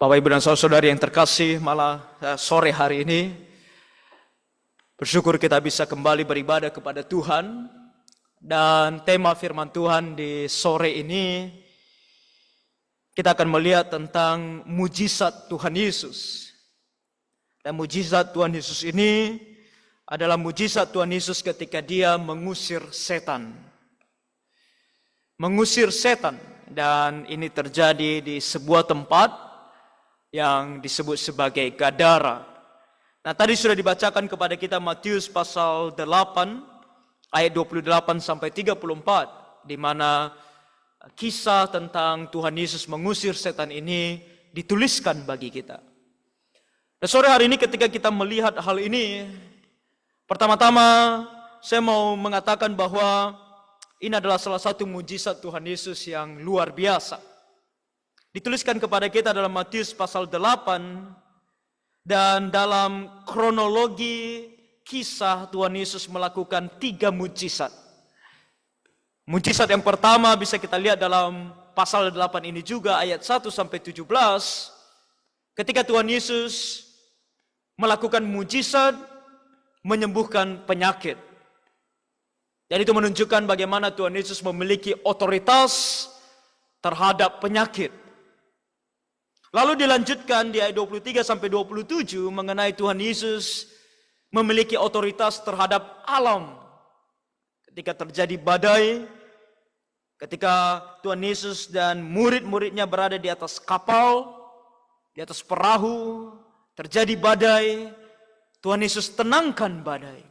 Bapak, Ibu, dan saudara-saudari yang terkasih, malah sore hari ini bersyukur kita bisa kembali beribadah kepada Tuhan. Dan tema firman Tuhan di sore ini kita akan melihat tentang mujizat Tuhan Yesus. Dan mujizat Tuhan Yesus ini adalah mujizat Tuhan Yesus ketika Dia mengusir setan. Mengusir setan, dan ini terjadi di sebuah tempat yang disebut sebagai Gadara. Nah, tadi sudah dibacakan kepada kita Matius pasal 8 ayat 28 sampai 34, di mana kisah tentang Tuhan Yesus mengusir setan ini dituliskan bagi kita. Nah, sore hari ini ketika kita melihat hal ini, pertama-tama saya mau mengatakan bahwa ini adalah salah satu mujizat Tuhan Yesus yang luar biasa. Dituliskan kepada kita dalam Matius pasal 8, dan dalam kronologi kisah Tuhan Yesus melakukan 3 mujizat. Mujizat yang pertama bisa kita lihat dalam pasal 8 ini juga, ayat 1 sampai 17. Ketika Tuhan Yesus melakukan mujizat menyembuhkan penyakit. Dan itu menunjukkan bagaimana Tuhan Yesus memiliki otoritas terhadap penyakit. Lalu dilanjutkan di ayat 23 sampai 27 mengenai Tuhan Yesus memiliki otoritas terhadap alam. Ketika terjadi badai, ketika Tuhan Yesus dan murid-muridnya berada di atas kapal, di atas perahu, terjadi badai, Tuhan Yesus tenangkan badai.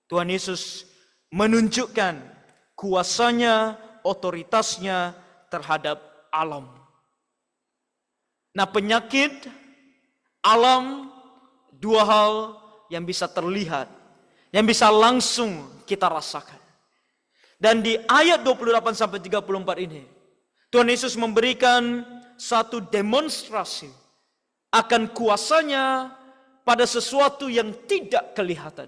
Tuhan Yesus menunjukkan kuasanya, otoritasnya terhadap alam. Nah, penyakit, alam, 2 hal yang bisa terlihat, yang bisa langsung kita rasakan. Dan di ayat 28 sampai 34 ini, Tuhan Yesus memberikan satu demonstrasi akan kuasanya pada sesuatu yang tidak kelihatan.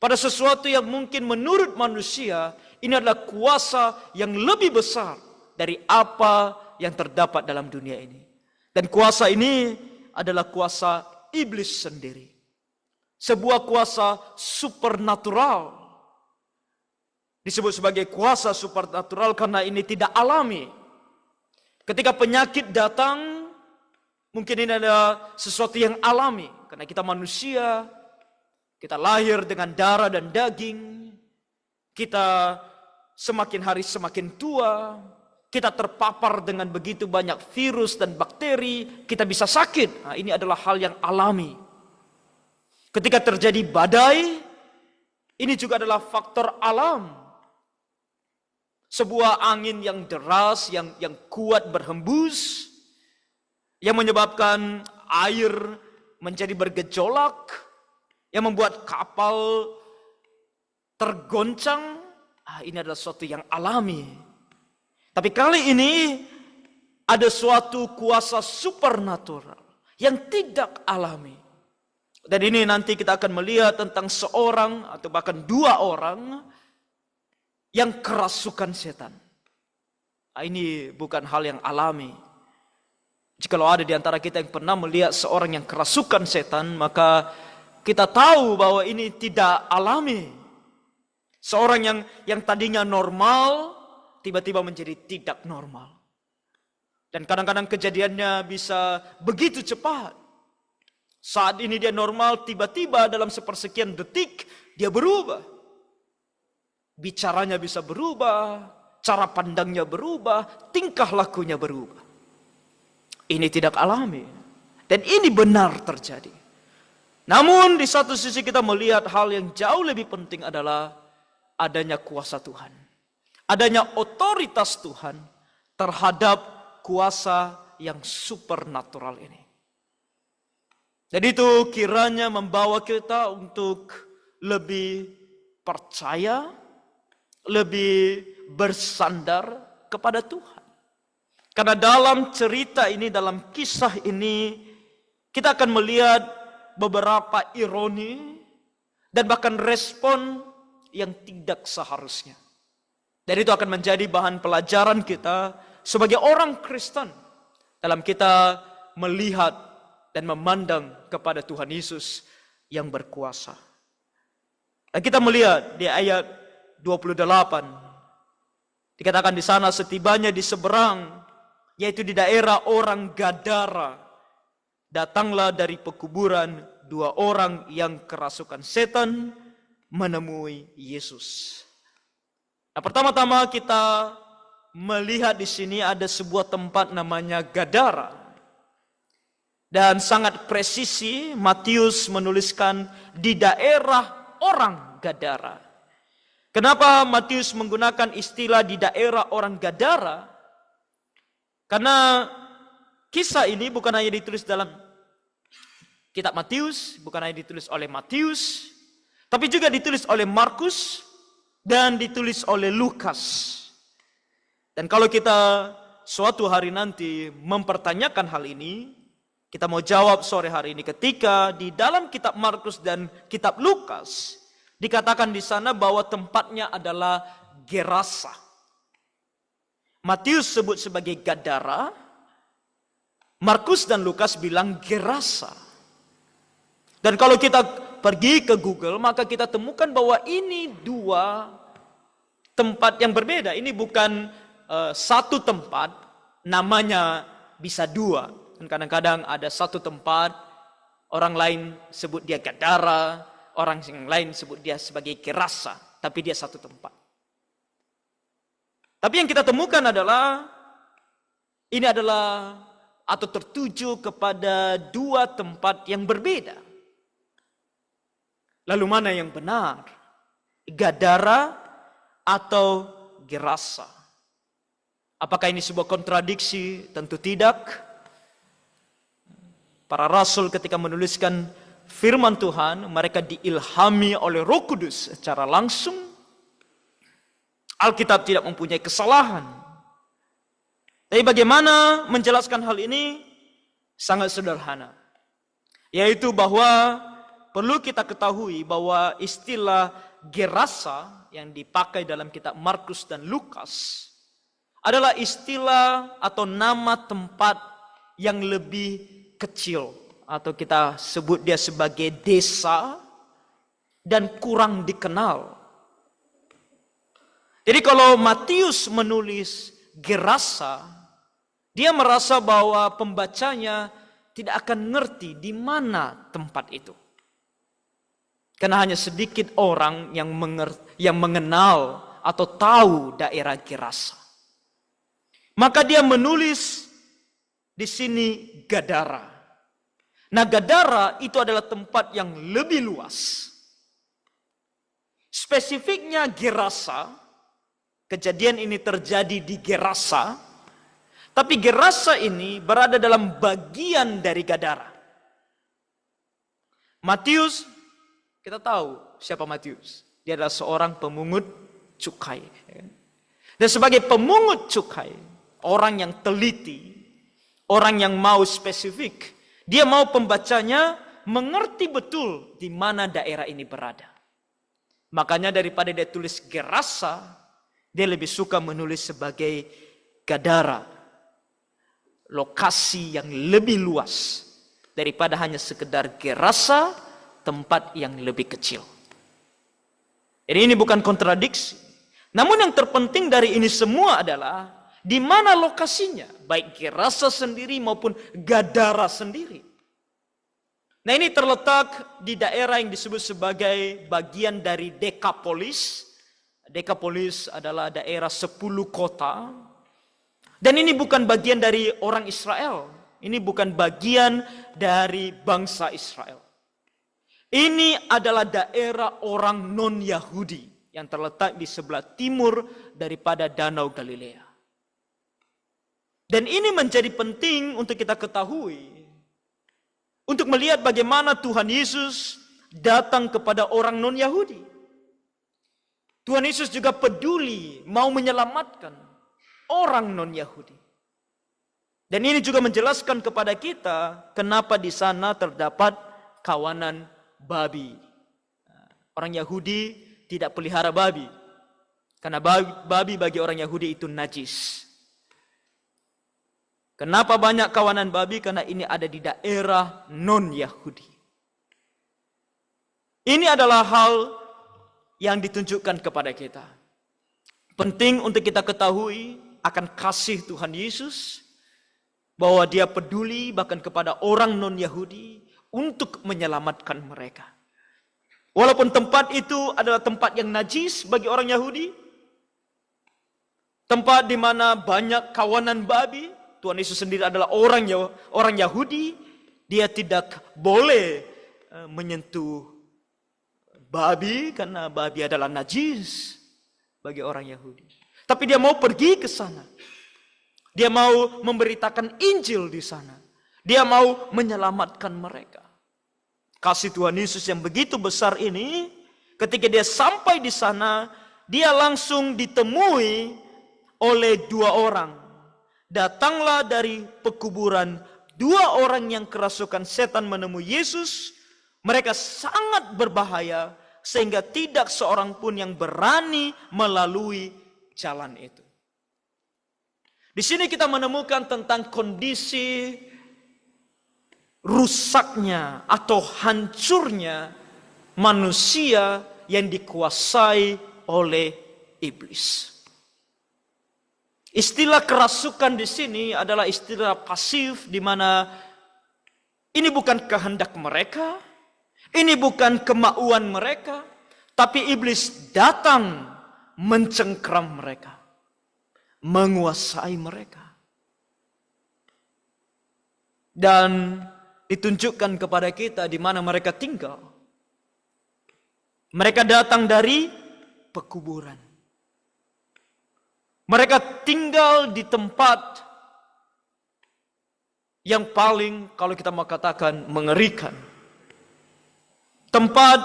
Pada sesuatu yang mungkin menurut manusia ini adalah kuasa yang lebih besar dari apa yang terdapat dalam dunia ini. Dan kuasa ini adalah kuasa iblis sendiri. Sebuah kuasa supernatural. Disebut sebagai kuasa supernatural karena ini tidak alami. Ketika penyakit datang, mungkin ini adalah sesuatu yang alami. Karena kita manusia, kita lahir dengan darah dan daging. Kita semakin hari semakin tua. Kita terpapar dengan begitu banyak virus dan bakteri, kita bisa sakit. Nah, ini adalah hal yang alami. Ketika terjadi badai, ini juga adalah faktor alam. Sebuah angin yang deras, yang kuat berhembus, yang menyebabkan air menjadi bergejolak, yang membuat kapal tergoncang. Ini adalah sesuatu yang alami. Tapi kali ini ada suatu kuasa supernatural yang tidak alami. Dan ini nanti kita akan melihat tentang seorang atau bahkan 2 orang yang kerasukan setan. Ini bukan hal yang alami. Jikalau ada di antara kita yang pernah melihat seorang yang kerasukan setan, maka kita tahu bahwa ini tidak alami. Seorang yang tadinya normal tiba-tiba menjadi tidak normal. Dan kadang-kadang kejadiannya bisa begitu cepat. Saat ini dia normal, tiba-tiba dalam sepersekian detik dia berubah. Bicaranya bisa berubah, cara pandangnya berubah, tingkah lakunya berubah. Ini tidak alami. Dan ini benar terjadi. Namun di satu sisi kita melihat hal yang jauh lebih penting adalah adanya kuasa Tuhan. Adanya otoritas Tuhan terhadap kuasa yang supernatural ini. Jadi itu kiranya membawa kita untuk lebih percaya, lebih bersandar kepada Tuhan. Karena dalam cerita ini, dalam kisah ini, kita akan melihat beberapa ironi dan bahkan respon yang tidak seharusnya. Dan itu akan menjadi bahan pelajaran kita sebagai orang Kristen dalam kita melihat dan memandang kepada Tuhan Yesus yang berkuasa. Dan kita melihat di ayat 28, dikatakan di sana setibanya di seberang, yaitu di daerah orang Gadara, datanglah dari pekuburan 2 orang yang kerasukan setan menemui Yesus. Nah, pertama-tama kita melihat di sini ada sebuah tempat namanya Gadara. Dan sangat presisi Matius menuliskan di daerah orang Gadara. Kenapa Matius menggunakan istilah di daerah orang Gadara? Karena kisah ini bukan hanya ditulis dalam kitab Matius, bukan hanya ditulis oleh Matius, tapi juga ditulis oleh Markus dan ditulis oleh Lukas. Dan kalau kita suatu hari nanti mempertanyakan hal ini, kita mau jawab sore hari ini ketika di dalam kitab Markus dan kitab Lukas dikatakan di sana bahwa tempatnya adalah Gerasa. Matius sebut sebagai Gadara, Markus dan Lukas bilang Gerasa. Dan kalau kita pergi ke Google, maka kita temukan bahwa ini 2 tempat yang berbeda. Ini bukan satu tempat, namanya bisa 2. Dan kadang-kadang ada satu tempat, orang lain sebut dia Gadara, orang yang lain sebut dia sebagai Gerasa, tapi dia satu tempat. Tapi yang kita temukan adalah, ini adalah atau tertuju kepada 2 tempat yang berbeda. Lalu mana yang benar? Gadara atau Gerasa? Apakah ini sebuah kontradiksi? Tentu tidak. Para rasul ketika menuliskan firman Tuhan, mereka diilhami oleh Roh Kudus secara langsung. Alkitab tidak mempunyai kesalahan. Tapi bagaimana menjelaskan hal ini? Sangat sederhana. Yaitu bahwa perlu kita ketahui bahwa istilah Gerasa yang dipakai dalam kitab Markus dan Lukas adalah istilah atau nama tempat yang lebih kecil, atau kita sebut dia sebagai desa dan kurang dikenal. Jadi kalau Matius menulis Gerasa, dia merasa bahwa pembacanya tidak akan ngerti di mana tempat itu. Karena hanya sedikit orang yang mengenal atau tahu daerah Gerasa. Maka dia menulis di sini Gadara. Nah, Gadara itu adalah tempat yang lebih luas. Spesifiknya Gerasa, kejadian ini terjadi di Gerasa, tapi Gerasa ini berada dalam bagian dari Gadara. Matius, kita tahu siapa Matius. Dia adalah seorang pemungut cukai. Dan sebagai pemungut cukai, orang yang teliti, orang yang mau spesifik, dia mau pembacanya mengerti betul di mana daerah ini berada. Makanya daripada dia tulis Gerasa, dia lebih suka menulis sebagai Gadara. Lokasi yang lebih luas daripada hanya sekedar Gerasa, tempat yang lebih kecil. Jadi ini bukan kontradiksi. Namun yang terpenting dari ini semua adalah di mana lokasinya, baik Gerasa sendiri maupun Gadara sendiri. Nah, ini terletak di daerah yang disebut sebagai bagian dari Dekapolis. Dekapolis adalah daerah 10 kota. Dan ini bukan bagian dari orang Israel. Ini bukan bagian dari bangsa Israel. Ini adalah daerah orang non-Yahudi yang terletak di sebelah timur daripada Danau Galilea. Dan ini menjadi penting untuk kita ketahui, untuk melihat bagaimana Tuhan Yesus datang kepada orang non-Yahudi. Tuhan Yesus juga peduli mau menyelamatkan orang non-Yahudi. Dan ini juga menjelaskan kepada kita kenapa di sana terdapat kawanan babi. Orang Yahudi tidak pelihara babi, karena babi bagi orang Yahudi itu najis. Kenapa banyak kawanan babi? Karena ini ada di daerah non-Yahudi. Ini adalah hal yang ditunjukkan kepada kita. Penting untuk kita ketahui akan kasih Tuhan Yesus, bahwa dia peduli bahkan kepada orang non-Yahudi untuk menyelamatkan mereka. Walaupun tempat itu adalah tempat yang najis bagi orang Yahudi, tempat di mana banyak kawanan babi, Tuhan Yesus sendiri adalah orang Yahudi, dia tidak boleh menyentuh babi karena babi adalah najis bagi orang Yahudi. Tapi dia mau pergi ke sana. Dia mau memberitakan Injil di sana. Dia mau menyelamatkan mereka. Kasih Tuhan Yesus yang begitu besar ini, ketika dia sampai di sana, dia langsung ditemui oleh 2 orang. Datanglah dari pekuburan 2 orang yang kerasukan setan menemui Yesus. Mereka sangat berbahaya sehingga tidak seorang pun yang berani melalui jalan itu. Di sini kita menemukan tentang kondisi rusaknya atau hancurnya manusia yang dikuasai oleh iblis. Istilah kerasukan di sini adalah istilah pasif, di mana ini bukan kehendak mereka, ini bukan kemauan mereka, tapi iblis datang mencengkram mereka, menguasai mereka. Dan ditunjukkan kepada kita di mana mereka tinggal. Mereka datang dari pekuburan. Mereka tinggal di tempat yang paling, kalau kita mau katakan, mengerikan. Tempat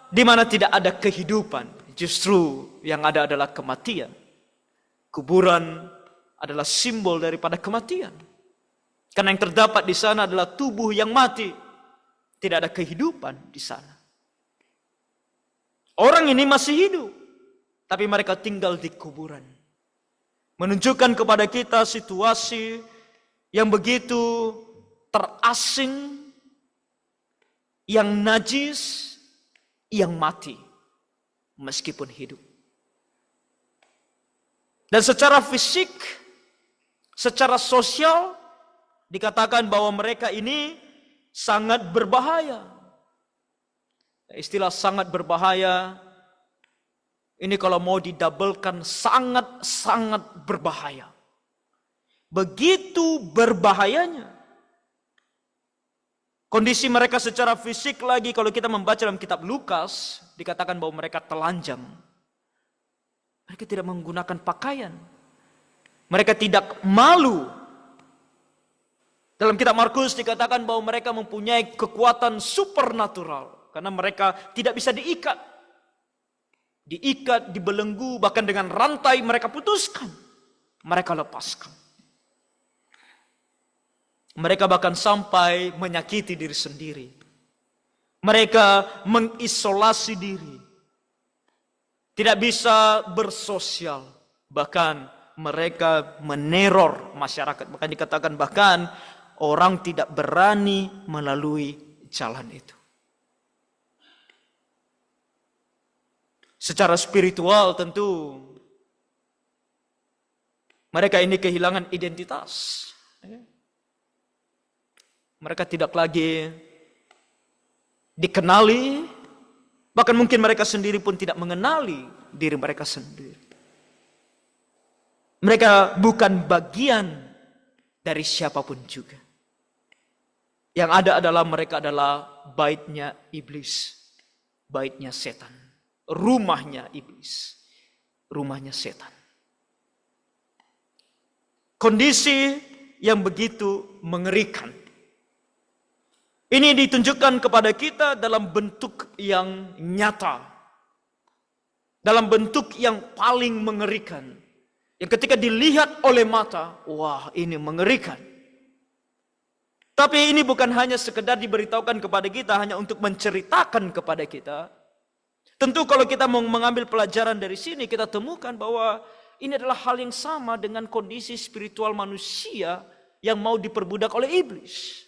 di mana tidak ada kehidupan, justru yang ada adalah kematian. Kuburan adalah simbol daripada kematian. Karena yang terdapat di sana adalah tubuh yang mati. Tidak ada kehidupan di sana. Orang ini masih hidup, tapi mereka tinggal di kuburan. Menunjukkan kepada kita situasi yang begitu terasing, yang najis, yang mati, meskipun hidup. Dan secara fisik, secara sosial, dikatakan bahwa mereka ini sangat berbahaya. Istilah sangat berbahaya, ini kalau mau didabelkan sangat-sangat berbahaya. Begitu berbahayanya. Kondisi mereka secara fisik lagi, kalau kita membaca dalam kitab Lukas, dikatakan bahwa mereka telanjang. Mereka tidak menggunakan pakaian. Mereka tidak malu. Dalam kitab Markus dikatakan bahwa mereka mempunyai kekuatan supernatural. Karena mereka tidak bisa diikat. Diikat, dibelenggu, bahkan dengan rantai mereka putuskan. Mereka lepaskan. Mereka bahkan sampai menyakiti diri sendiri. Mereka mengisolasi diri. Tidak bisa bersosial. Bahkan mereka meneror masyarakat. Bahkan dikatakan bahkan orang tidak berani melalui jalan itu. Secara spiritual tentu mereka ini kehilangan identitas. Mereka tidak lagi dikenali, bahkan mungkin mereka sendiri pun tidak mengenali diri mereka sendiri. Mereka bukan bagian dari siapapun juga. Yang ada adalah mereka adalah baitnya iblis, baitnya setan, rumahnya iblis, rumahnya setan. Kondisi yang begitu mengerikan. Ini ditunjukkan kepada kita dalam bentuk yang nyata. Dalam bentuk yang paling mengerikan. Yang ketika dilihat oleh mata, wah ini mengerikan. Tapi ini bukan hanya sekedar diberitahukan kepada kita, hanya untuk menceritakan kepada kita. Tentu kalau kita mau mengambil pelajaran dari sini, kita temukan bahwa ini adalah hal yang sama dengan kondisi spiritual manusia yang mau diperbudak oleh iblis.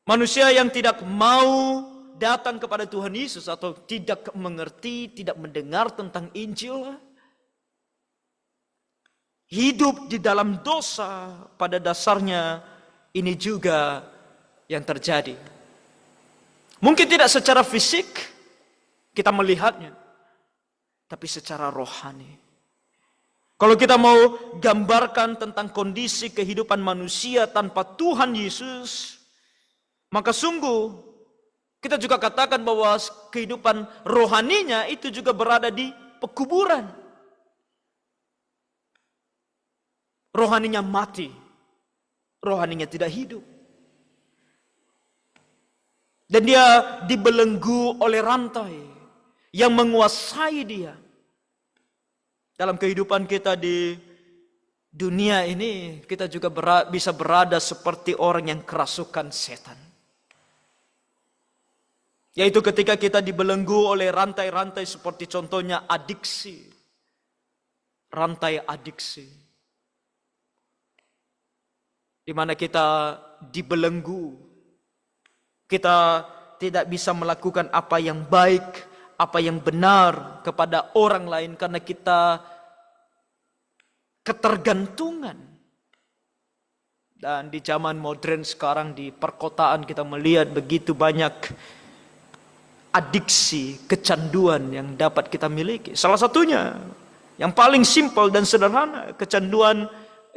Manusia yang tidak mau datang kepada Tuhan Yesus atau tidak mengerti, tidak mendengar tentang Injil, hidup di dalam dosa, pada dasarnya ini juga yang terjadi. Mungkin tidak secara fisik kita melihatnya, tapi secara rohani. Kalau kita mau gambarkan tentang kondisi kehidupan manusia tanpa Tuhan Yesus, maka sungguh kita juga katakan bahwa kehidupan rohaninya itu juga berada di pekuburan. Rohaninya mati, rohaninya tidak hidup. Dan dia dibelenggu oleh rantai yang menguasai dia. Dalam kehidupan kita di dunia ini, kita juga bisa berada seperti orang yang kerasukan setan. Yaitu ketika kita dibelenggu oleh rantai-rantai seperti contohnya adiksi. Rantai adiksi. Di mana kita dibelenggu. Kita tidak bisa melakukan apa yang baik, apa yang benar kepada orang lain karena kita ketergantungan. Dan di zaman modern sekarang di perkotaan kita melihat begitu banyak adiksi, kecanduan yang dapat kita miliki. Salah satunya, yang paling simpel dan sederhana, kecanduan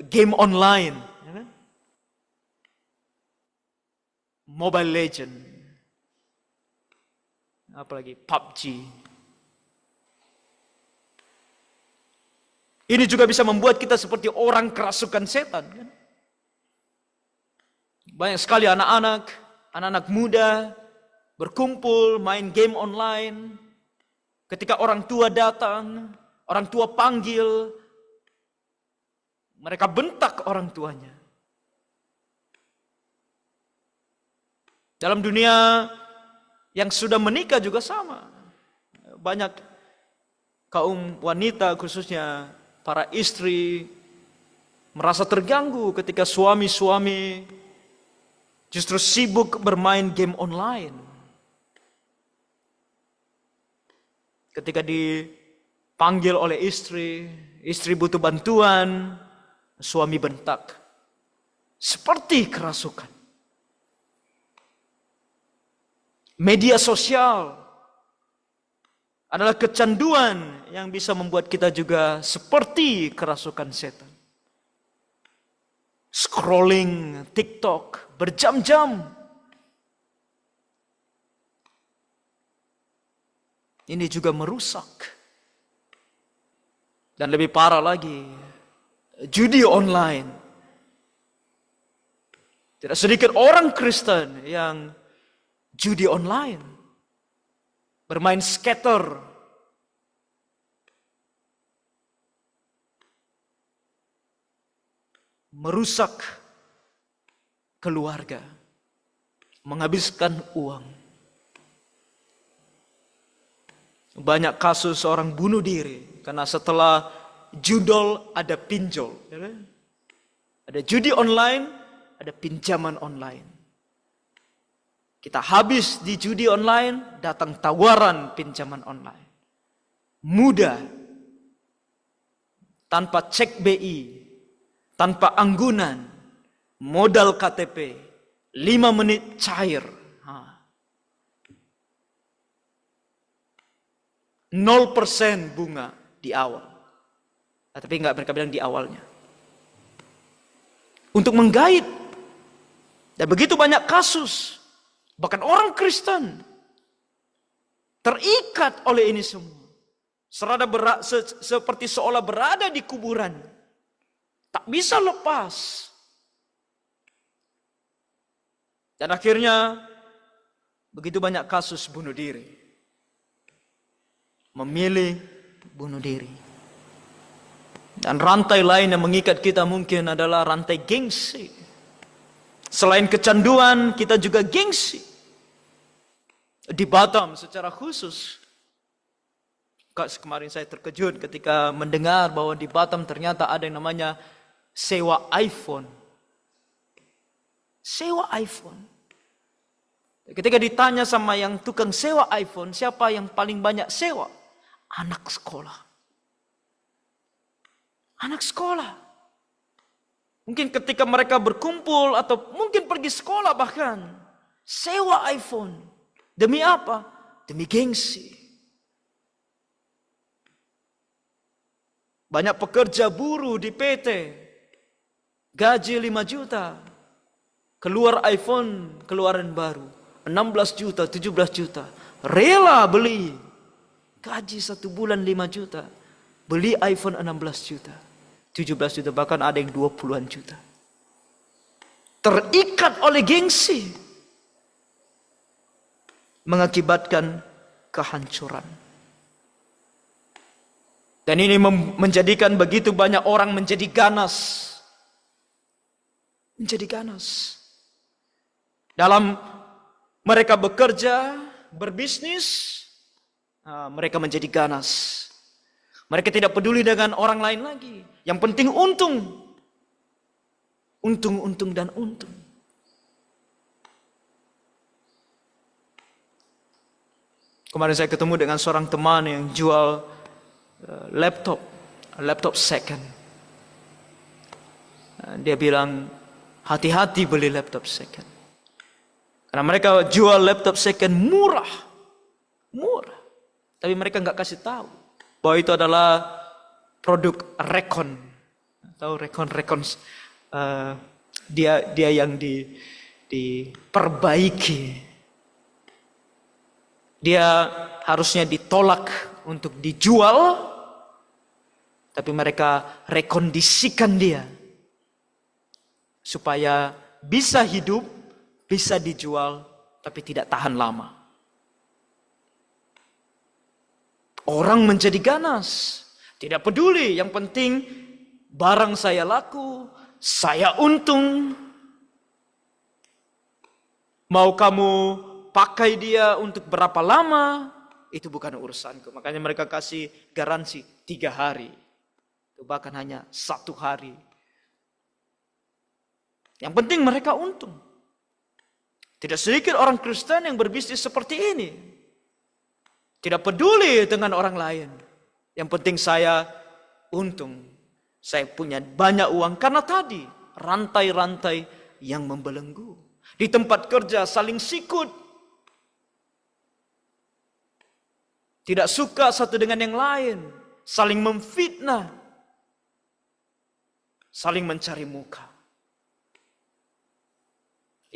game online. Mobile Legend. Apalagi PUBG. Ini juga bisa membuat kita seperti orang kerasukan setan. Banyak sekali anak-anak muda, berkumpul, main game online. Ketika orang tua datang, orang tua panggil, mereka bentak orang tuanya. Dalam dunia yang sudah menikah juga sama. Banyak kaum wanita, khususnya para istri, merasa terganggu ketika suami-suami justru sibuk bermain game online. Ketika dipanggil oleh istri, istri butuh bantuan, suami bentak. Seperti kerasukan. Media sosial adalah kecanduan yang bisa membuat kita juga seperti kerasukan setan. Scrolling TikTok berjam-jam. Ini juga merusak. Dan lebih parah lagi, judi online. Tidak sedikit orang Kristen yang judi online. Bermain skater. Merusak keluarga. Menghabiskan uang. Banyak kasus orang bunuh diri karena setelah judol ada pinjol. Ada judi online, ada pinjaman online. Kita habis di judi online, datang tawaran pinjaman online. Mudah, tanpa cek BI, tanpa anggunan, modal KTP, 5 menit cair. 0% bunga di awal. Tapi mereka bilang di awalnya. Untuk menggait. Dan begitu banyak kasus. Bahkan orang Kristen terikat oleh ini semua. Seperti seolah berada di kuburan. Tak bisa lepas. Dan akhirnya begitu banyak kasus bunuh diri. Memilih bunuh diri. Dan rantai lain yang mengikat kita mungkin adalah rantai gengsi. Selain kecanduan, kita juga gengsi. Di Batam secara khusus, Kemarin saya terkejut ketika mendengar bahwa di Batam ternyata ada yang namanya sewa iPhone. Sewa iPhone. Ketika ditanya sama yang tukang sewa iPhone, siapa yang paling banyak sewa? Anak sekolah. Anak sekolah. Mungkin ketika mereka berkumpul atau mungkin pergi sekolah bahkan. Sewa iPhone. Demi apa? Demi gengsi. Banyak pekerja buruh di PT. Gaji 5 juta. Keluar iPhone, keluaran baru. 16 juta, 17 juta. Rela beli. Gaji 1 bulan 5 juta. Beli iPhone 16 juta. 17 juta, bahkan ada yang 20-an juta. Terikat oleh gengsi. Mengakibatkan kehancuran. Dan ini menjadikan begitu banyak orang menjadi ganas. Menjadi ganas. Dalam mereka bekerja, berbisnis, mereka menjadi ganas. Mereka tidak peduli dengan orang lain lagi. Yang penting untung. Untung, untung, dan untung. Kemarin saya ketemu dengan seorang teman yang jual laptop second. Dia bilang, hati-hati beli laptop second. Karena mereka jual laptop second murah. Murah. Tapi mereka nggak kasih tahu bahwa itu adalah produk Recon. Tahu Recon. Dia yang diperbaiki. Dia harusnya ditolak untuk dijual. Tapi mereka rekondisikan dia. Supaya bisa hidup, bisa dijual, tapi tidak tahan lama. Orang menjadi ganas. Tidak peduli, yang penting barang saya laku, saya untung. Mau kamu pakai dia untuk berapa lama, itu bukan urusanku. Makanya mereka kasih garansi 3 hari. Bahkan hanya 1 hari. Yang penting mereka untung. Tidak sedikit orang Kristen yang berbisnis seperti ini. Tidak peduli dengan orang lain. Yang penting saya untung. Saya punya banyak uang. Karena tadi rantai-rantai yang membelenggu. Di tempat kerja saling sikut. Tidak suka satu dengan yang lain. Saling memfitnah. Saling mencari muka.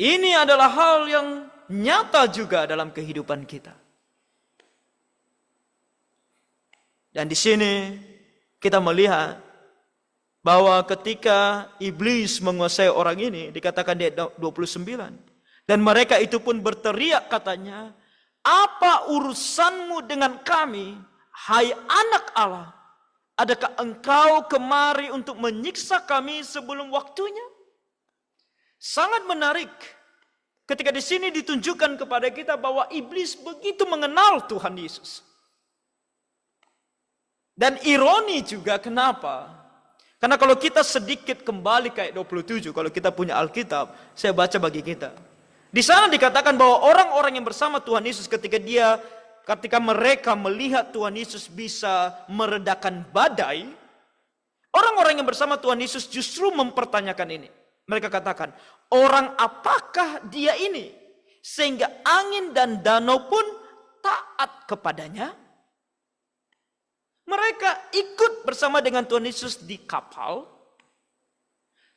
Ini adalah hal yang nyata juga dalam kehidupan kita. Dan di sini kita melihat bahwa ketika iblis menguasai orang ini, dikatakan di ayat 29. Dan mereka itu pun berteriak katanya, apa urusanmu dengan kami, hai anak Allah? Adakah engkau kemari untuk menyiksa kami sebelum waktunya? Sangat menarik ketika di sini ditunjukkan kepada kita bahwa iblis begitu mengenal Tuhan Yesus. Dan ironi juga kenapa? Karena kalau kita sedikit kembali ke ayat 27, kalau kita punya Alkitab, saya baca bagi kita. Di sana dikatakan bahwa orang-orang yang bersama Tuhan Yesus ketika mereka melihat Tuhan Yesus bisa meredakan badai, orang-orang yang bersama Tuhan Yesus justru mempertanyakan ini. Mereka katakan, orang apakah dia ini? Sehingga angin dan danau pun taat kepadanya. Mereka ikut bersama dengan Tuhan Yesus di kapal.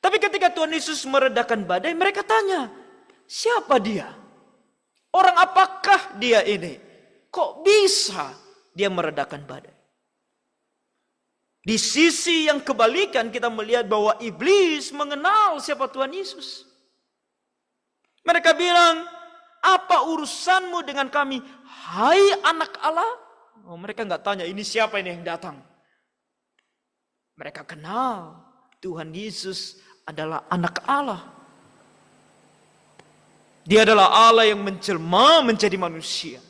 Tapi ketika Tuhan Yesus meredakan badai, mereka tanya, siapa dia? Orang apakah dia ini? Kok bisa dia meredakan badai? Di sisi yang kebalikan kita melihat bahwa iblis mengenal siapa Tuhan Yesus. Mereka bilang, apa urusanmu dengan kami, hai anak Allah? Oh, mereka nggak tanya ini siapa ini yang datang. Mereka kenal Tuhan Yesus adalah anak Allah. Dia adalah Allah yang menjelma menjadi manusia.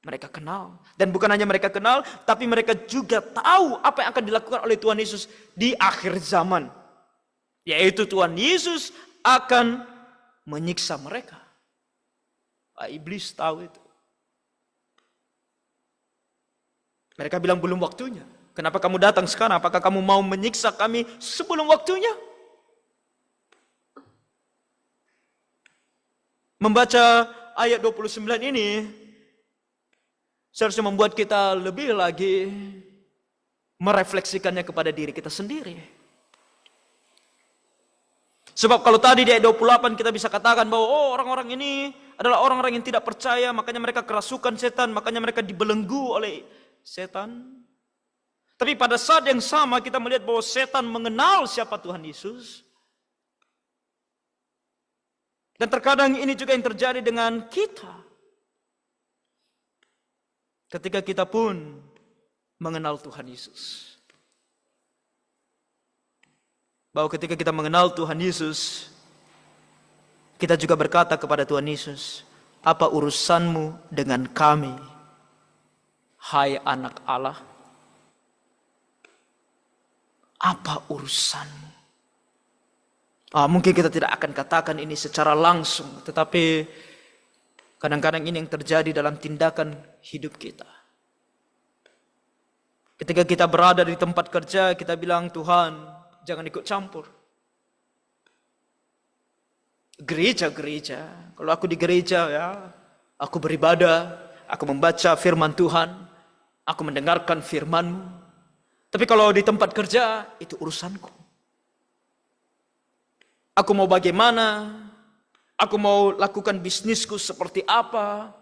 Mereka kenal. Dan bukan hanya mereka kenal, tapi mereka juga tahu apa yang akan dilakukan oleh Tuhan Yesus di akhir zaman. Yaitu Tuhan Yesus akan menyiksa mereka. Iblis tahu itu. Mereka bilang belum waktunya. Kenapa kamu datang sekarang? Apakah kamu mau menyiksa kami sebelum waktunya? Membaca ayat 29 ini seharusnya membuat kita lebih lagi merefleksikannya kepada diri kita sendiri. Sebab kalau tadi di ayat 28 kita bisa katakan bahwa orang-orang ini adalah orang-orang yang tidak percaya, makanya mereka kerasukan setan, makanya mereka dibelenggu oleh setan. Tapi pada saat yang sama kita melihat bahwa setan mengenal siapa Tuhan Yesus. Dan terkadang ini juga yang terjadi dengan kita. Ketika kita pun mengenal Tuhan Yesus. Bahwa ketika kita mengenal Tuhan Yesus, kita juga berkata kepada Tuhan Yesus, apa urusanmu dengan kami, hai anak Allah? Apa urusanmu? Mungkin kita tidak akan katakan ini secara langsung, tetapi kadang-kadang ini yang terjadi dalam tindakan hidup kita. Ketika kita berada di tempat kerja, kita bilang, Tuhan, jangan ikut campur. Gereja-gereja, kalau aku di gereja ya, aku beribadah, aku membaca firman Tuhan, aku mendengarkan firman-Mu. Tapi kalau di tempat kerja, itu urusanku. Aku mau bagaimana, aku mau lakukan bisnisku seperti apa,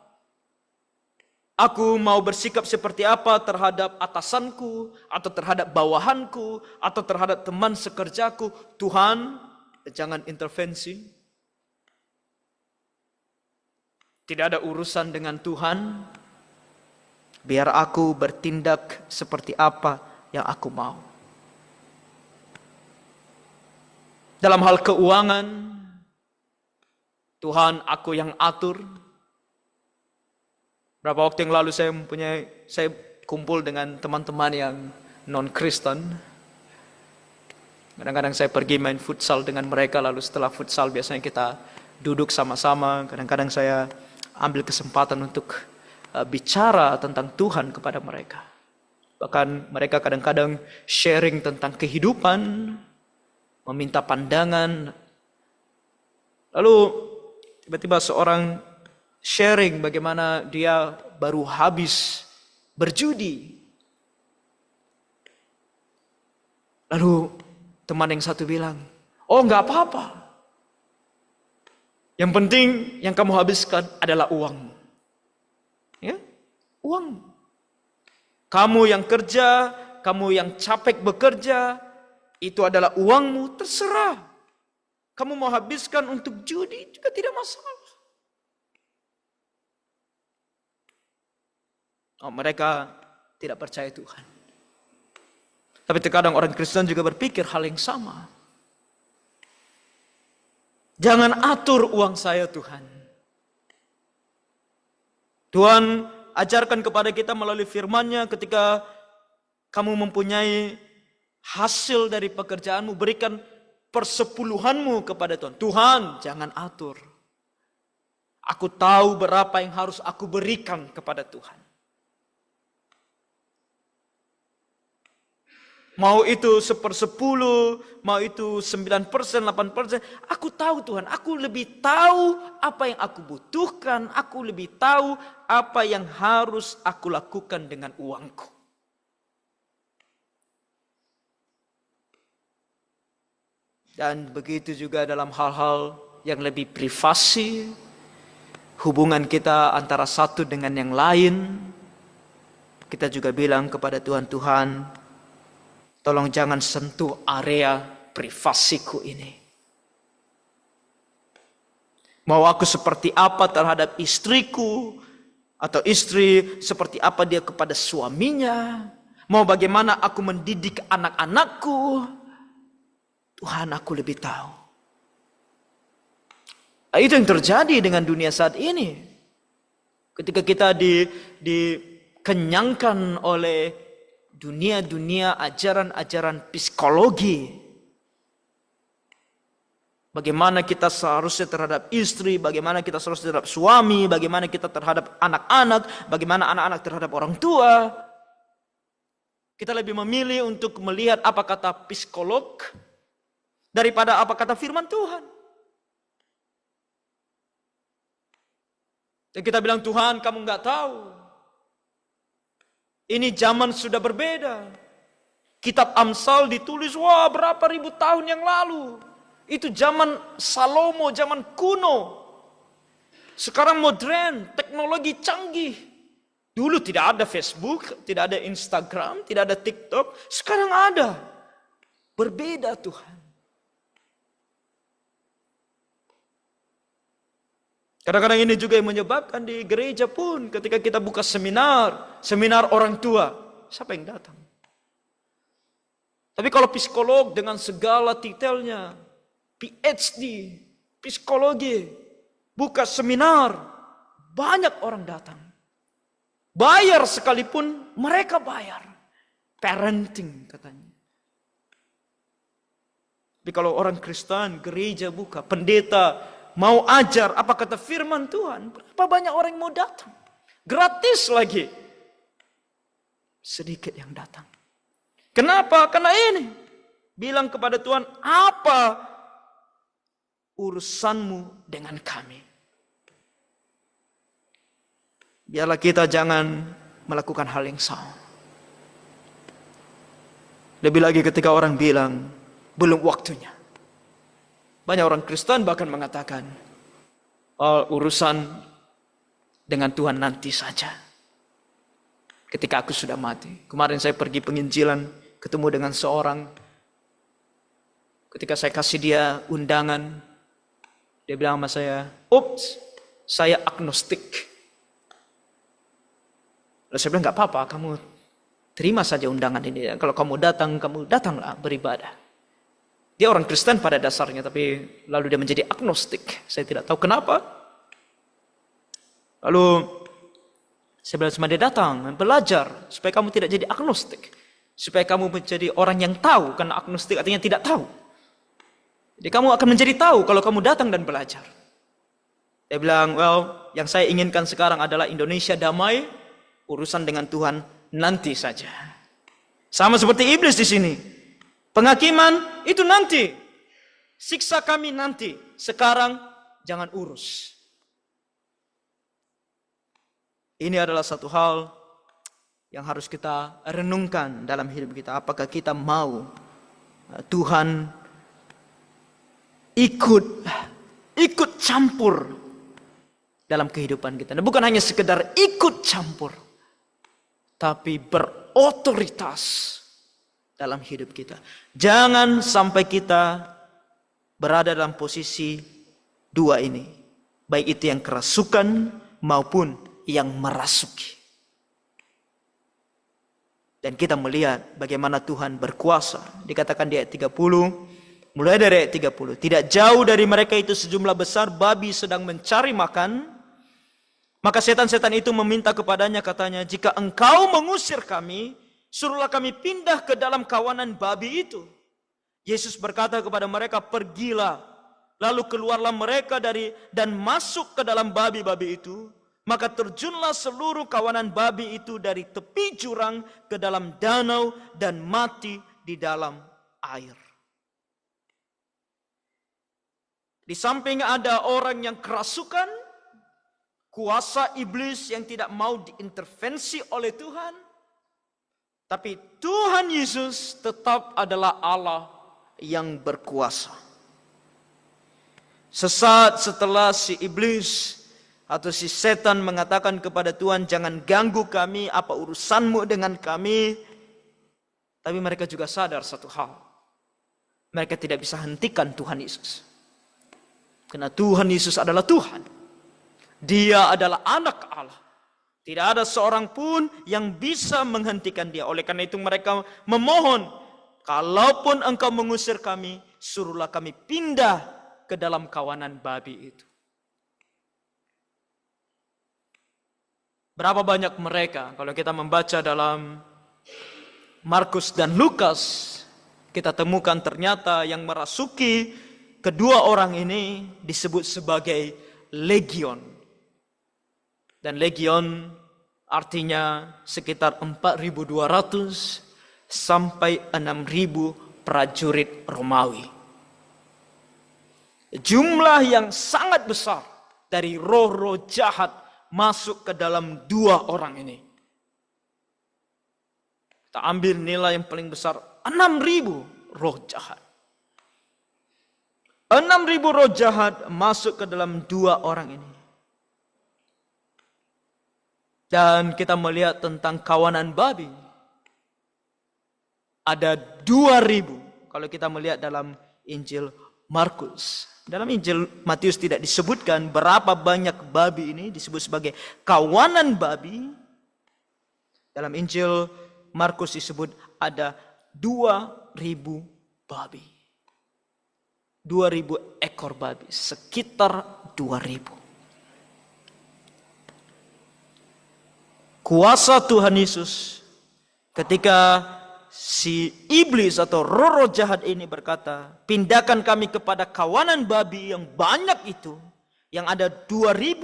aku mau bersikap seperti apa terhadap atasanku, atau terhadap bawahanku, atau terhadap teman sekerjaku. Tuhan, jangan intervensi. Tidak ada urusan dengan Tuhan. Biar aku bertindak seperti apa yang aku mau. Dalam hal keuangan, Tuhan, aku yang atur. Berapa waktu yang lalu saya kumpul dengan teman-teman yang non-Kristen. Kadang-kadang saya pergi main futsal dengan mereka, lalu setelah futsal biasanya kita duduk sama-sama. Kadang-kadang saya ambil kesempatan untuk bicara tentang Tuhan kepada mereka. Bahkan mereka kadang-kadang sharing tentang kehidupan, meminta pandangan. Lalu tiba-tiba seorang sharing bagaimana dia baru habis berjudi. Lalu teman yang satu bilang, oh nggak apa-apa. Yang penting yang kamu habiskan adalah uang. Ya, uang. Kamu yang kerja, kamu yang capek bekerja, itu adalah uangmu, terserah. Kamu mau habiskan untuk judi juga tidak masalah. Mereka tidak percaya Tuhan. Tapi terkadang orang Kristen juga berpikir hal yang sama. Jangan atur uang saya Tuhan. Tuhan ajarkan kepada kita melalui firman-Nya, ketika kamu mempunyai hasil dari pekerjaanmu, berikan persepuluhanmu kepada Tuhan. Tuhan, jangan atur. Aku tahu berapa yang harus aku berikan kepada Tuhan. Mau itu 1/10, mau itu 9%, 8%. Aku tahu Tuhan, aku lebih tahu apa yang aku butuhkan. Aku lebih tahu apa yang harus aku lakukan dengan uangku. Dan begitu juga dalam hal-hal yang lebih privasi, hubungan kita antara satu dengan yang lain. Kita juga bilang kepada Tuhan, Tuhan, tolong jangan sentuh area privasiku ini. Mau aku seperti apa terhadap istriku, atau istri seperti apa dia kepada suaminya. Mau bagaimana aku mendidik anak-anakku. Tuhan, aku lebih tahu. Itu yang terjadi dengan dunia saat ini. Ketika kita dikenyangkan oleh dunia-dunia ajaran-ajaran psikologi, bagaimana kita seharusnya terhadap istri, bagaimana kita seharusnya terhadap suami, bagaimana kita terhadap anak-anak, bagaimana anak-anak terhadap orang tua. Kita lebih memilih untuk melihat apa kata psikolog daripada apa kata firman Tuhan. Dan kita bilang, Tuhan kamu nggak tahu. Ini zaman sudah berbeda. Kitab Amsal ditulis, berapa ribu tahun yang lalu. Itu zaman Salomo, zaman kuno. Sekarang modern, teknologi canggih. Dulu tidak ada Facebook, tidak ada Instagram, tidak ada TikTok. Sekarang ada. Berbeda Tuhan. Kadang-kadang ini juga yang menyebabkan di gereja pun ketika kita buka seminar orang tua, siapa yang datang? Tapi kalau psikolog dengan segala titelnya, PhD, psikologi, buka seminar, banyak orang datang. Bayar sekalipun, mereka bayar. Parenting katanya. Tapi kalau orang Kristen, gereja buka, pendeta mau ajar apa kata firman Tuhan, berapa banyak orang yang mau datang? Gratis lagi. Sedikit yang datang. Kenapa? Karena ini. Bilang kepada Tuhan, apa urusanmu dengan kami? Biarlah kita jangan melakukan hal yang sama. Lebih lagi ketika orang bilang, belum waktunya. Banyak orang Kristen bahkan mengatakan, urusan dengan Tuhan nanti saja. Ketika aku sudah mati. Kemarin saya pergi penginjilan, ketemu dengan seorang. Ketika saya kasih dia undangan, dia bilang sama saya, "Ups, saya agnostik." Lalu saya bilang, "Gak apa-apa, kamu terima saja undangan ini. Kalau kamu datanglah beribadah." Dia orang Kristen pada dasarnya, tapi lalu dia menjadi agnostik. Saya tidak tahu kenapa. Lalu saya bilang sama dia, datang, belajar supaya kamu tidak jadi agnostik. Supaya kamu menjadi orang yang tahu, karena agnostik artinya tidak tahu. Jadi kamu akan menjadi tahu kalau kamu datang dan belajar. Dia bilang, yang saya inginkan sekarang adalah Indonesia damai, urusan dengan Tuhan nanti saja. Sama seperti iblis di sini. Penghakiman itu nanti. Siksa kami nanti. Sekarang jangan urus. Ini adalah satu hal yang harus kita renungkan dalam hidup kita. Apakah kita mau Tuhan ikut campur dalam kehidupan kita. Dan bukan hanya sekedar ikut campur, tapi berotoritas dalam hidup kita. Jangan sampai kita berada dalam posisi dua ini. Baik itu yang kerasukan maupun yang merasuki. Dan kita melihat bagaimana Tuhan berkuasa. Dikatakan di ayat 30, mulai dari ayat 30. Tidak jauh dari mereka itu sejumlah besar babi sedang mencari makan. Maka setan-setan itu meminta kepadanya, katanya, jika engkau mengusir kami, suruhlah kami pindah ke dalam kawanan babi itu. Yesus berkata kepada mereka, pergilah. Lalu keluarlah mereka dan masuk ke dalam babi-babi itu. Maka terjunlah seluruh kawanan babi itu dari tepi jurang ke dalam danau dan mati di dalam air. Di samping ada orang yang kerasukan, kuasa iblis yang tidak mau diintervensi oleh Tuhan. Tapi Tuhan Yesus tetap adalah Allah yang berkuasa. Sesaat setelah si iblis atau si setan mengatakan kepada Tuhan, jangan ganggu kami, apa urusanmu dengan kami. Tapi mereka juga sadar satu hal. Mereka tidak bisa hentikan Tuhan Yesus. Karena Tuhan Yesus adalah Tuhan. Dia adalah anak Allah. Tidak ada seorang pun yang bisa menghentikan dia. Oleh karena itu mereka memohon, kalaupun engkau mengusir kami, suruhlah kami pindah ke dalam kawanan babi itu. Berapa banyak mereka? Kalau kita membaca dalam Markus dan Lukas, kita temukan ternyata yang merasuki kedua orang ini disebut sebagai legion. Dan legion artinya sekitar 4.200 sampai 6.000 prajurit Romawi. Jumlah yang sangat besar dari roh-roh jahat masuk ke dalam dua orang ini. Kita ambil nilai yang paling besar, 6.000 roh jahat. 6.000 roh jahat masuk ke dalam dua orang ini. Dan kita melihat tentang kawanan babi. Ada 2.000 kalau kita melihat dalam Injil Markus. Dalam Injil Matius tidak disebutkan berapa banyak babi ini, disebut sebagai kawanan babi. Dalam Injil Markus disebut ada 2.000 babi. 2.000 ekor babi, sekitar 2.000. Kuasa Tuhan Yesus ketika si iblis atau roh-roh jahat ini berkata, pindahkan kami kepada kawanan babi yang banyak itu, yang ada 2.000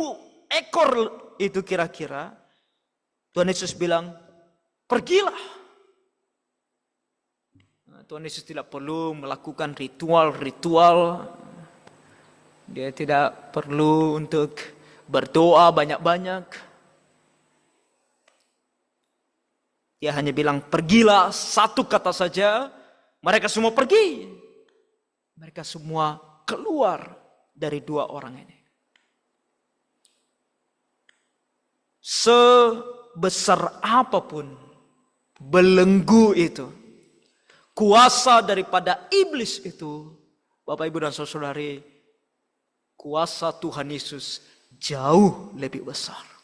ekor itu kira-kira. Tuhan Yesus bilang, pergilah. Tuhan Yesus tidak perlu melakukan ritual-ritual. Dia tidak perlu untuk berdoa banyak-banyak. Dia hanya bilang, pergilah, satu kata saja. Mereka semua pergi. Mereka semua keluar dari dua orang ini. Sebesar apapun belenggu itu, kuasa daripada iblis itu, Bapak, Ibu, dan Saudari, kuasa Tuhan Yesus jauh lebih besar.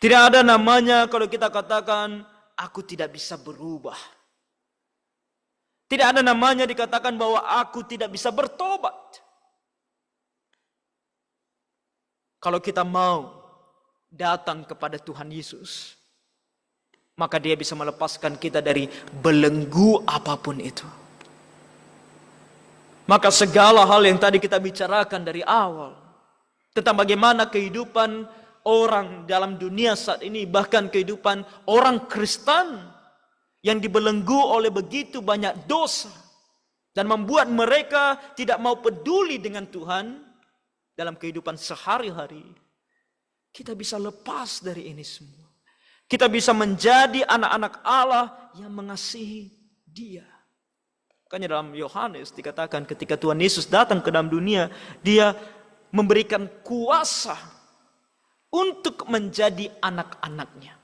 Tidak ada namanya kalau kita katakan, aku tidak bisa berubah. Tidak ada namanya dikatakan bahwa aku tidak bisa bertobat. Kalau kita mau datang kepada Tuhan Yesus, maka Dia bisa melepaskan kita dari belenggu apapun itu. Maka segala hal yang tadi kita bicarakan dari awal, tentang bagaimana kehidupan orang dalam dunia saat ini, bahkan kehidupan orang Kristen yang dibelenggu oleh begitu banyak dosa dan membuat mereka tidak mau peduli dengan Tuhan dalam kehidupan sehari-hari. Kita bisa lepas dari ini semua. Kita bisa menjadi anak-anak Allah yang mengasihi Dia. Makanya dalam Yohanes dikatakan ketika Tuhan Yesus datang ke dalam dunia, Dia memberikan kuasa untuk menjadi anak-anaknya.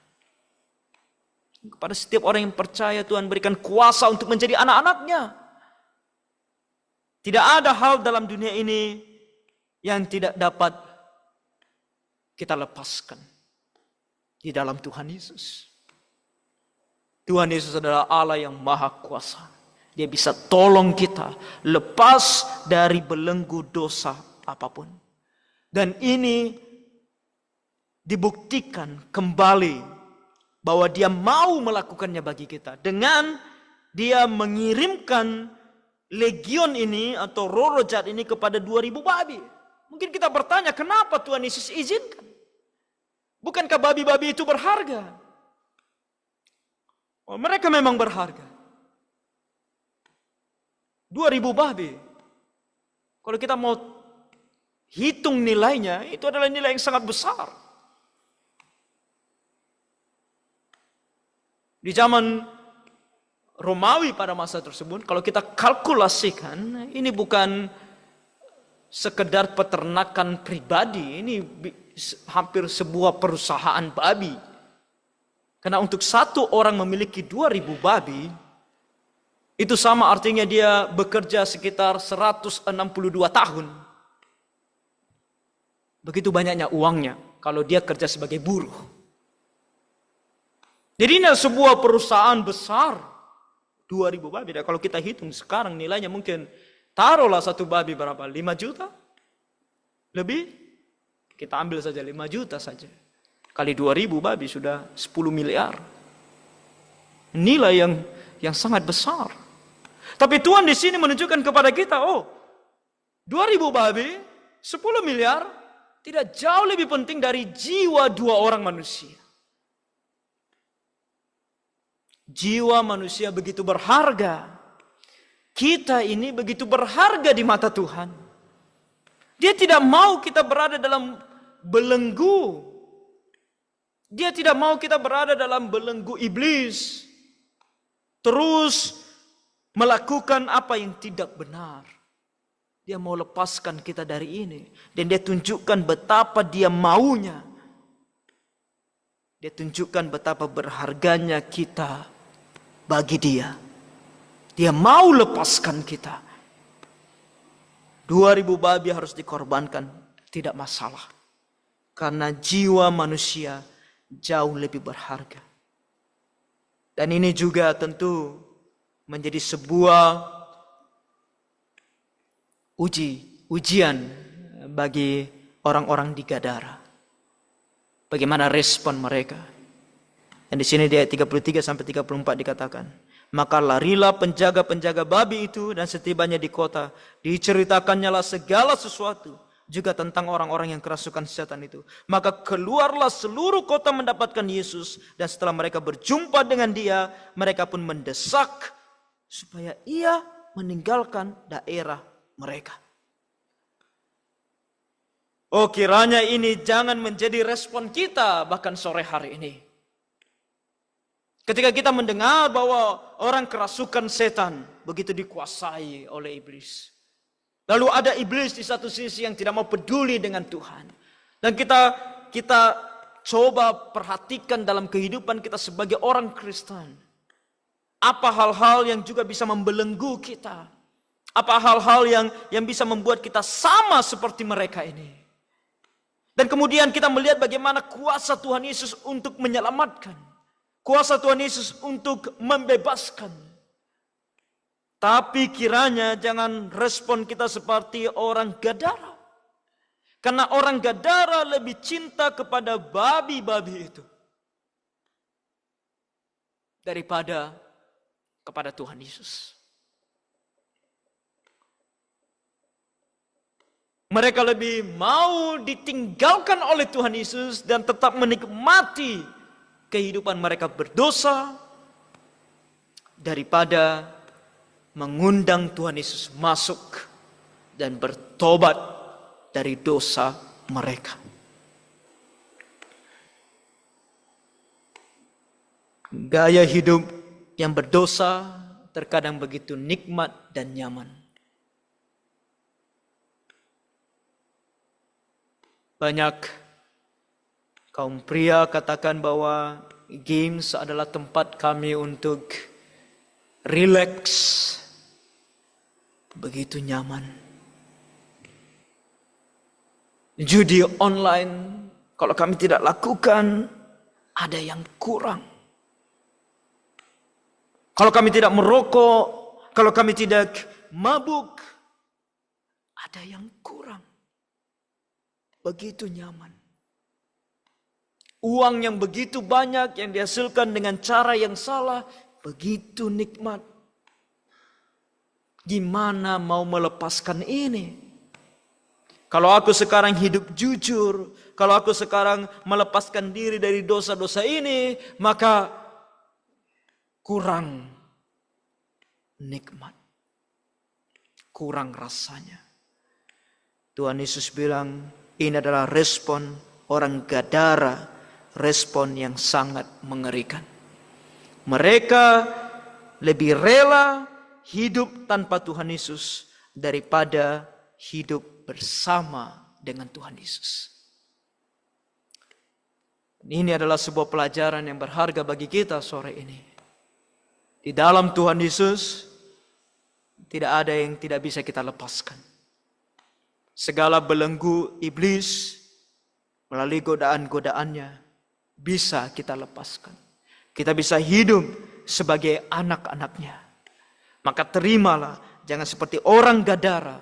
Kepada setiap orang yang percaya, Tuhan berikan kuasa untuk menjadi anak-anaknya. Tidak ada hal dalam dunia ini yang tidak dapat kita lepaskan di dalam Tuhan Yesus. Tuhan Yesus adalah Allah yang maha kuasa. Dia bisa tolong kita lepas dari belenggu dosa apapun. Dan ini dibuktikan kembali bahwa Dia mau melakukannya bagi kita dengan Dia mengirimkan legion ini atau roh jahat ini kepada 2.000 babi. Mungkin kita bertanya, kenapa Tuhan Yesus izinkan? Bukankah babi-babi itu berharga? Oh, mereka memang berharga. 2.000 babi. Kalau kita mau hitung nilainya, itu adalah nilai yang sangat besar. Di zaman Romawi pada masa tersebut, kalau kita kalkulasikan, ini bukan sekedar peternakan pribadi, ini hampir sebuah perusahaan babi. Karena untuk satu orang memiliki 2.000 babi, itu sama artinya dia bekerja sekitar 162 tahun. Begitu banyaknya uangnya kalau dia kerja sebagai buruh. Jadi ini sebuah perusahaan besar, 2.000 babi. Dan kalau kita hitung sekarang nilainya mungkin, taruhlah satu babi berapa? 5 juta? Lebih? Kita ambil saja 5 juta saja. Kali 2000 babi sudah 10 miliar. Nilai yang sangat besar. Tapi Tuhan di sini menunjukkan kepada kita, 2000 babi, 10 miliar, tidak jauh lebih penting dari jiwa 2 orang manusia. Jiwa manusia begitu berharga. Kita ini begitu berharga di mata Tuhan. Dia tidak mau kita berada dalam belenggu. Dia tidak mau kita berada dalam belenggu iblis. Terus melakukan apa yang tidak benar. Dia mau lepaskan kita dari ini. Dan dia tunjukkan betapa dia maunya. Dia tunjukkan betapa berharganya kita bagi dia. Dia mau lepaskan kita. 2000 babi harus dikorbankan. Tidak masalah. Karena jiwa manusia jauh lebih berharga. Dan ini juga tentu menjadi sebuah ujian bagi orang-orang di Gadara. Bagaimana respon mereka? Dan di sini di ayat 33 sampai 34 dikatakan, maka larilah penjaga-penjaga babi itu, dan setibanya di kota, diceritakannya segala sesuatu juga tentang orang-orang yang kerasukan setan itu. Maka keluarlah seluruh kota mendapatkan Yesus, dan setelah mereka berjumpa dengan dia, mereka pun mendesak supaya ia meninggalkan daerah mereka. Kiranya ini jangan menjadi respon kita bahkan sore hari ini. Ketika kita mendengar bahwa orang kerasukan setan begitu dikuasai oleh iblis. Lalu ada iblis di satu sisi yang tidak mau peduli dengan Tuhan. Dan kita coba perhatikan dalam kehidupan kita sebagai orang Kristen. Apa hal-hal yang juga bisa membelenggu kita? Apa hal-hal yang bisa membuat kita sama seperti mereka ini? Dan kemudian kita melihat bagaimana kuasa Tuhan Yesus untuk menyelamatkan. Kuasa Tuhan Yesus untuk membebaskan. Tapi kiranya jangan respon kita seperti orang Gadara. Karena orang Gadara lebih cinta kepada babi-babi itu daripada kepada Tuhan Yesus. Mereka lebih mau ditinggalkan oleh Tuhan Yesus dan tetap menikmati kehidupan mereka berdosa daripada mengundang Tuhan Yesus masuk dan bertobat dari dosa mereka. Gaya hidup yang berdosa terkadang begitu nikmat dan nyaman. Banyak kaum pria katakan bahwa games adalah tempat kami untuk relax. Begitu nyaman. Judi online, kalau kami tidak lakukan, ada yang kurang. Kalau kami tidak merokok, kalau kami tidak mabuk, ada yang kurang. Begitu nyaman. Uang yang begitu banyak yang dihasilkan dengan cara yang salah, begitu nikmat. Gimana mau melepaskan ini? Kalau aku sekarang hidup jujur, kalau aku sekarang melepaskan diri dari dosa-dosa ini, maka kurang nikmat. Kurang rasanya. Tuhan Yesus bilang, ini adalah respon orang Gadara, respon yang sangat mengerikan. Mereka lebih rela hidup tanpa Tuhan Yesus daripada hidup bersama dengan Tuhan Yesus. Ini adalah sebuah pelajaran yang berharga bagi kita sore ini. Di dalam Tuhan Yesus tidak ada yang tidak bisa kita lepaskan. Segala belenggu iblis melalui godaan-godaannya bisa kita lepaskan. Kita bisa hidup sebagai anak-anaknya. Maka terimalah, jangan seperti orang Gadara,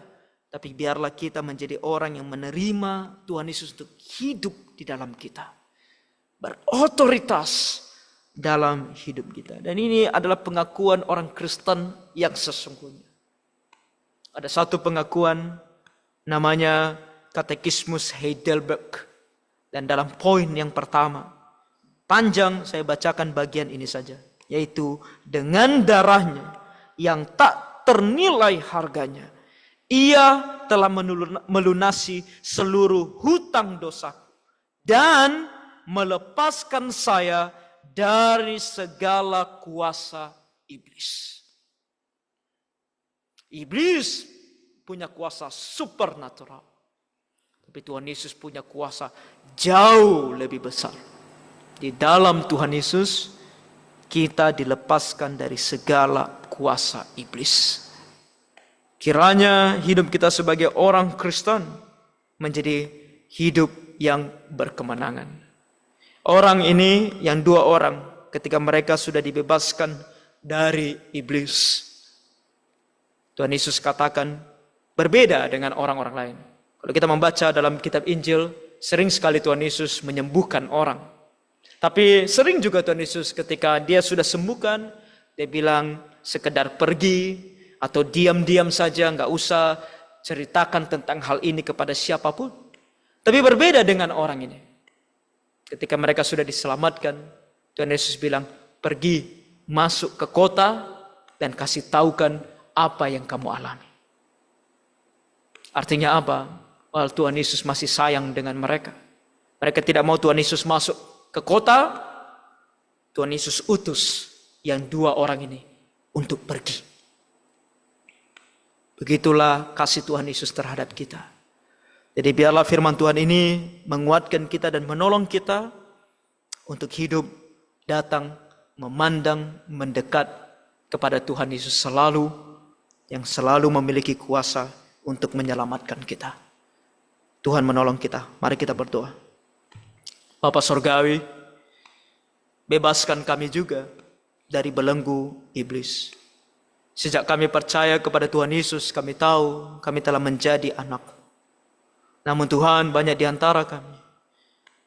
tapi biarlah kita menjadi orang yang menerima Tuhan Yesus untuk hidup di dalam kita. berotoritas dalam hidup kita. Dan ini adalah pengakuan orang Kristen yang sesungguhnya. Ada satu pengakuan namanya Katekismus Heidelberg. Dan dalam poin yang pertama, panjang, saya bacakan bagian ini saja. Yaitu, dengan darahnya yang tak ternilai harganya, ia telah melunasi seluruh hutang dosaku dan melepaskan saya dari segala kuasa iblis. Iblis punya kuasa supernatural. Tapi Tuhan Yesus punya kuasa jauh lebih besar. Di dalam Tuhan Yesus, kita dilepaskan dari segala kuasa iblis. Kiranya hidup kita sebagai orang Kristen menjadi hidup yang berkemenangan. Orang ini, yang dua orang, ketika mereka sudah dibebaskan dari iblis, Tuhan Yesus katakan berbeda dengan orang-orang lain. Kalau kita membaca dalam kitab Injil, sering sekali Tuhan Yesus menyembuhkan orang. Tapi sering juga Tuhan Yesus ketika dia sudah sembuhkan, dia bilang sekedar pergi atau diam-diam saja, nggak usah ceritakan tentang hal ini kepada siapapun. Tapi berbeda dengan orang ini. Ketika mereka sudah diselamatkan, Tuhan Yesus bilang, pergi masuk ke kota dan kasih tahukan apa yang kamu alami. Artinya apa? Well, Tuhan Yesus masih sayang dengan mereka. Mereka tidak mau Tuhan Yesus masuk ke kota. Tuhan Yesus utus yang dua orang ini untuk pergi. Begitulah kasih Tuhan Yesus terhadap kita. Jadi biarlah firman Tuhan ini menguatkan kita dan menolong kita untuk hidup, datang, memandang, mendekat kepada Tuhan Yesus selalu, yang selalu memiliki kuasa untuk menyelamatkan kita. Tuhan menolong kita. Mari kita berdoa. Bapa Sorgawi, bebaskan kami juga dari belenggu iblis. Sejak kami percaya kepada Tuhan Yesus, kami tahu kami telah menjadi anak. Namun Tuhan, banyak di antara kami,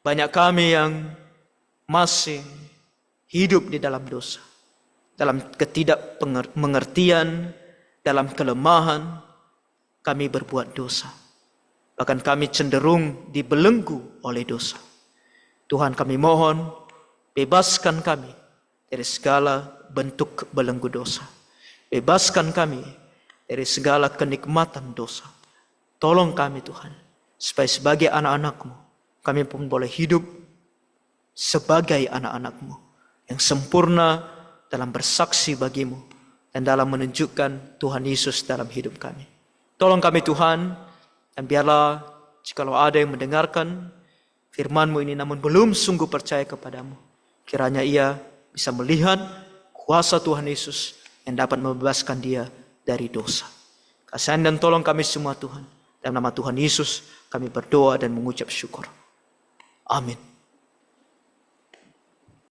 banyak kami yang masih hidup di dalam dosa, dalam ketidakmengertian, dalam kelemahan, kami berbuat dosa. Bahkan kami cenderung dibelenggu oleh dosa. Tuhan, kami mohon, bebaskan kami dari segala bentuk belenggu dosa. Bebaskan kami dari segala kenikmatan dosa. Tolong kami Tuhan, supaya sebagai anak-anak-Mu, kami pun boleh hidup sebagai anak-anak-Mu yang sempurna dalam bersaksi bagi-Mu dan dalam menunjukkan Tuhan Yesus dalam hidup kami. Tolong kami Tuhan, dan biarlah jikalau ada yang mendengarkan firman-Mu ini namun belum sungguh percaya kepadamu, kiranya ia bisa melihat kuasa Tuhan Yesus yang dapat membebaskan dia dari dosa. Kasihan dan tolong kami semua Tuhan. Dalam nama Tuhan Yesus kami berdoa dan mengucap syukur. Amin.